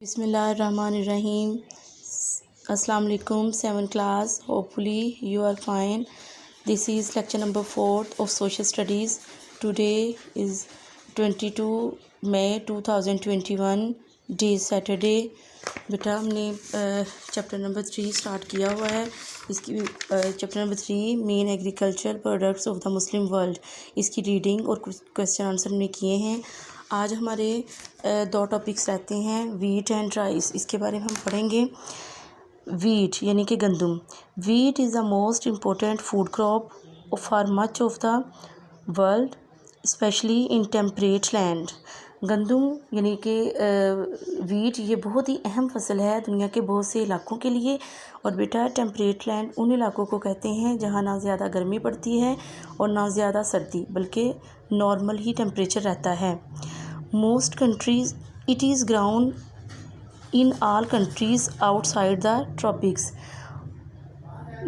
Bismillahirrahmanirrahim. Assalamu alaikum, 7th class. Hopefully you are fine. This is lecture number 4 of social studies. Today is 22 May 2021, day Saturday. बेटा हमने chapter number 3 start किया हुआ है. इसकी chapter number 3 main agriculture products of the Muslim world, इसकी reading और कुछ question answer हमने किए हैं. आज हमारे दो टॉपिक्स रहते हैं, वीट एंड राइस. इसके बारे में हम पढ़ेंगे. वीट यानी कि गंदम. Wheat is the most important food crop for much of the world, specially in temperate land. गंदम यानी कि वीट ये बहुत ही अहम फसल है दुनिया के बहुत से इलाकों के लिए. और बेटा टेम्परेट लैंड उन इलाकों को कहते हैं जहाँ ना ज़्यादा गर्मी पड़ती है और ना ज़्यादा सर्दी, बल्कि नॉर्मल ही टेम्परेचर रहता है. Most countries it is grown in all countries outside the tropics.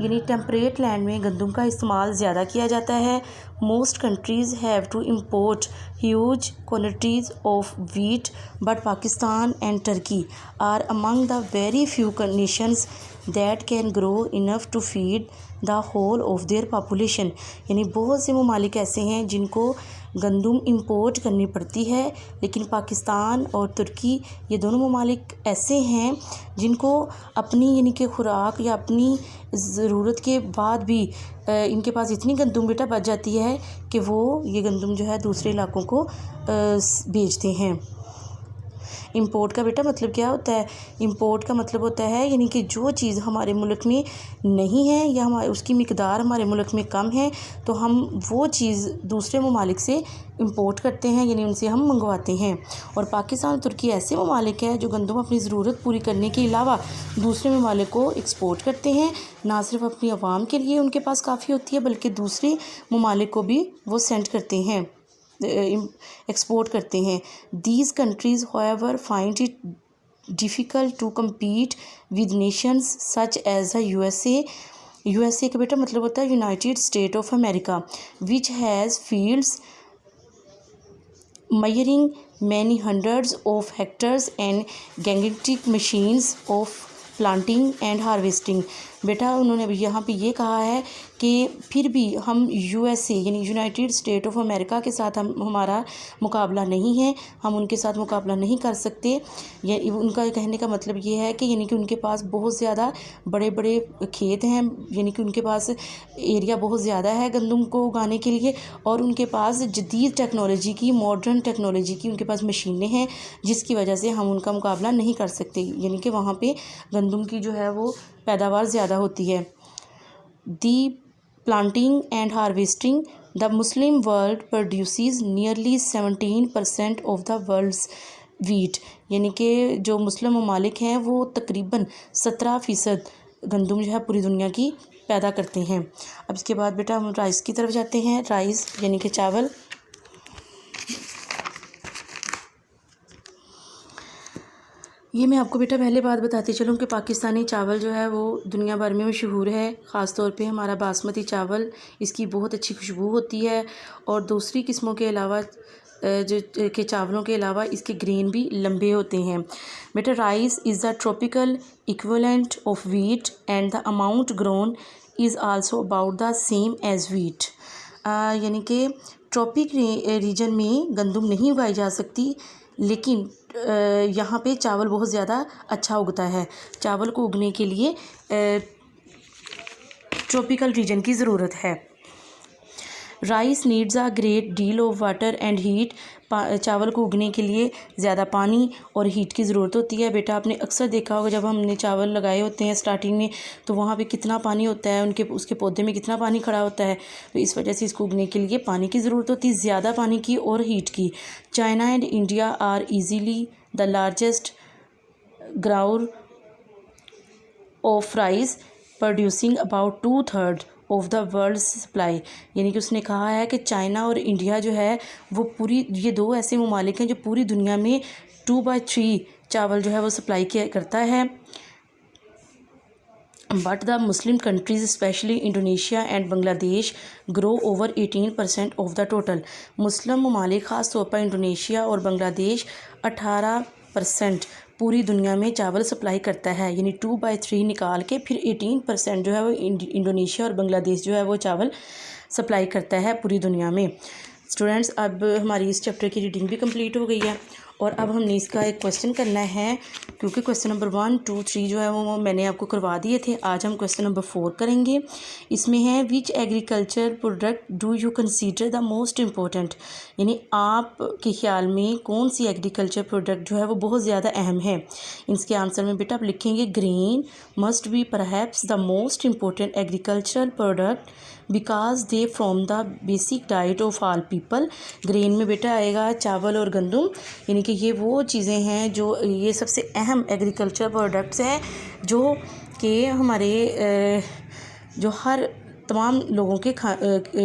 यानी टेम्परेट लैंड में गंदम का इस्तेमाल ज़्यादा किया जाता है. Most countries have to import huge quantities of wheat, but Pakistan and Turkey are among the very few nations that can grow enough to feed the whole of their population. यानी बहुत से ममालिक ऐसे हैं जिनको गंदम इंपोर्ट करनी पड़ती है, लेकिन पाकिस्तान और तुर्की ये दोनों ममालिक ऐसे हैं जिनको अपनी यानी कि खुराक या अपनी ज़रूरत के बाद भी इनके पास इतनी गंदम बेटा बच जाती है कि वो ये गंदम जो है दूसरे इलाकों को भेजते हैं. इंपोर्ट का बेटा मतलब क्या होता है? इंपोर्ट का मतलब होता है यानी कि जो चीज़ हमारे मुल्क में नहीं है या हमारे उसकी मिकदार हमारे मुल्क में कम है, तो हम वो चीज़ दूसरे ममालिक से इंपोर्ट करते हैं, यानी उनसे हम मंगवाते हैं. और पाकिस्तान और तुर्की ऐसे ममालिक हैं जो गंदम अपनी ज़रूरत पूरी करने के अलावा दूसरे ममालिक को एक्सपोर्ट करते हैं. ना सिर्फ अपनी आवाम के लिए उनके पास काफ़ी होती है, बल्कि दूसरे ममालिक को भी वो सेंड करते हैं, एक्सपोर्ट करते हैं. These countries however find it difficult to compete with nations such as the USA का बेटा मतलब होता है United State of America, which has fields measuring many hundreds of hectares and gigantic machines of planting and harvesting. बेटा उन्होंने यहाँ पे ये कहा है कि फिर भी हम यूएसए यानी यूनाइटेड स्टेट ऑफ अमेरिका के साथ हमारा मुकाबला नहीं है, हम उनके साथ मुकाबला नहीं कर सकते. ये उनका कहने का मतलब ये है कि यानी कि उनके पास बहुत ज़्यादा बड़े बड़े खेत हैं, यानी कि उनके पास एरिया बहुत ज़्यादा है गंदम को उगाने के लिए, और उनके पास जदीद टेक्नोलॉजी की, मॉडर्न टेक्नोलॉजी की उनके पास मशीनें हैं, जिसकी वजह से हम उनका मुकाबला नहीं कर सकते. यानी कि वहाँ पे गंदम की जो है वो पैदावार ज़्यादा होती है. The planting and harvesting. The Muslim world produces nearly 17% of the world's wheat. यानी कि जो मुस्लिम ममालिक हैं वो तकरीबन 17% गंदम जो है पूरी दुनिया की पैदा करते हैं. अब इसके बाद बेटा हम राइस की तरफ जाते हैं. राइस यानी कि चावल. ये मैं आपको बेटा पहले बात बताती चलूँ कि पाकिस्तानी चावल जो है वो दुनिया भर में मशहूर है. ख़ास तौर पे हमारा बासमती चावल, इसकी बहुत अच्छी खुशबू होती है, और दूसरी किस्मों के अलावा जो के चावलों के अलावा इसके ग्रेन भी लंबे होते हैं. बेटा rice is the tropical equivalent of wheat and the amount grown is also about the same as wheat. यानी कि ट्रॉपिक रीजन में गंदम नहीं उगाई जा सकती, लेकिन यहाँ पे चावल बहुत ज़्यादा अच्छा उगता है. चावल को उगने के लिए ट्रॉपिकल रीजन की ज़रूरत है. Rice needs a great deal of water and heat. चावल को उगने के लिए ज़्यादा पानी और हीट की ज़रूरत होती है. बेटा आपने अक्सर देखा होगा जब हमने चावल लगाए होते हैं स्टार्टिंग में, तो वहाँ पे कितना पानी होता है, उसके पौधे में कितना पानी खड़ा होता है. तो इस वजह से इसको उगने के लिए पानी की ज़रूरत होती है, ज़्यादा पानी की और हीट की. China and India are easily the largest grower of rice, producing about 2/3 of the world supply. यानी कि उसने कहा है कि चाइना और इंडिया जो है वो ये दो ऐसे ममालिक हैं जो पूरी दुनिया में 2/3 चावल जो है वो सप्लाई करता है. But the Muslim countries especially Indonesia and Bangladesh grow over 18% of the total. मुस्लिम ममालिक ख़ास तौर पर इंडोनेशिया और बांग्लादेश 18% पूरी दुनिया में चावल सप्लाई करता है, यानी 2/3 निकाल के फिर 18% जो है वो इंडोनेशिया और बांग्लादेश जो है वो चावल सप्लाई करता है पूरी दुनिया में। स्टूडेंट्स, अब हमारी इस चैप्टर की रीडिंग भी कंप्लीट हो गई है और अब हमने इसका एक क्वेश्चन करना है, क्योंकि क्वेश्चन नंबर 1, 2, 3 जो है वो मैंने आपको करवा दिए थे। आज हम क्वेश्चन नंबर 4 करेंगे। इसमें है which agriculture product do you consider the most important, यानी आपके ख्याल में कौन सी एग्रीकल्चर प्रोडक्ट जो है वो बहुत ज़्यादा अहम है। इसके आंसर में बेटा आप लिखेंगे grain must be perhaps the most important agricultural product because they from the basic diet of all people. Grain में बेटा आएगा चावल और गंदम, यानी कि ये वो चीज़ें हैं जो ये सबसे अहम एग्रीकल्चर प्रोडक्ट्स हैं जो कि हमारे जो हर तमाम लोगों के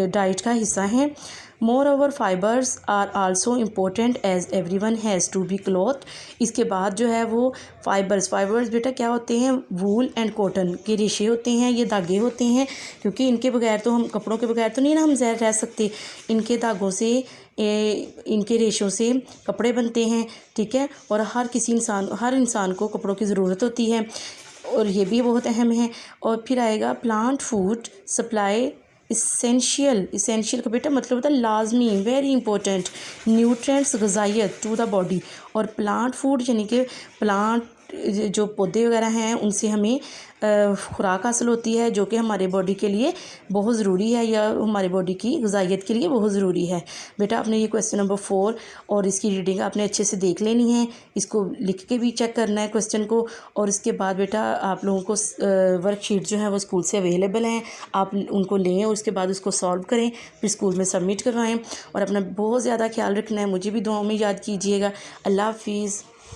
डाइट का हिस्सा हैं। Moreover fibres are also important as everyone has to be cloth. इसके बाद जो है वो फाइबर्स बेटा क्या होते हैं, वूल एंड कॉटन के रेशे होते हैं, ये धागे होते हैं, क्योंकि इनके बगैर तो हम कपड़ों के बगैर तो नहीं ना हम रह सकते। इनके धागों से इनके रेशों से कपड़े बनते हैं, ठीक है, और हर इंसान को कपड़ों की ज़रूरत होती है और ये भी बहुत अहम है। और फिर आएगा प्लांट फूड सप्लाई इसेंशियल का बेटा मतलब होता है लाजमी, वेरी इंपॉर्टेंट न्यूट्रिएंट्स ग़िज़ाइयत टू द बॉडी। और प्लांट फूड यानी कि प्लांट जो पौधे वगैरह हैं उनसे हमें खुराक हासिल होती है जो कि हमारे बॉडी के लिए बहुत ज़रूरी है, या हमारे बॉडी की ग़िज़ाइयत के लिए बहुत ज़रूरी है। बेटा आपने ये क्वेश्चन नंबर 4 और इसकी रीडिंग आपने अच्छे से देख लेनी है, इसको लिख के भी चेक करना है क्वेश्चन को। और इसके बाद बेटा आप लोगों को वर्कशीट जो है वो स्कूल से अवेलेबल हैं, आप उनको लें और उसके बाद उसको सॉल्व करें, फिर स्कूल में सबमिट करवाएँ। और अपना बहुत ज़्यादा ख्याल रखना है, मुझे भी दुआओं में याद कीजिएगा। अल्लाह हाफिज़।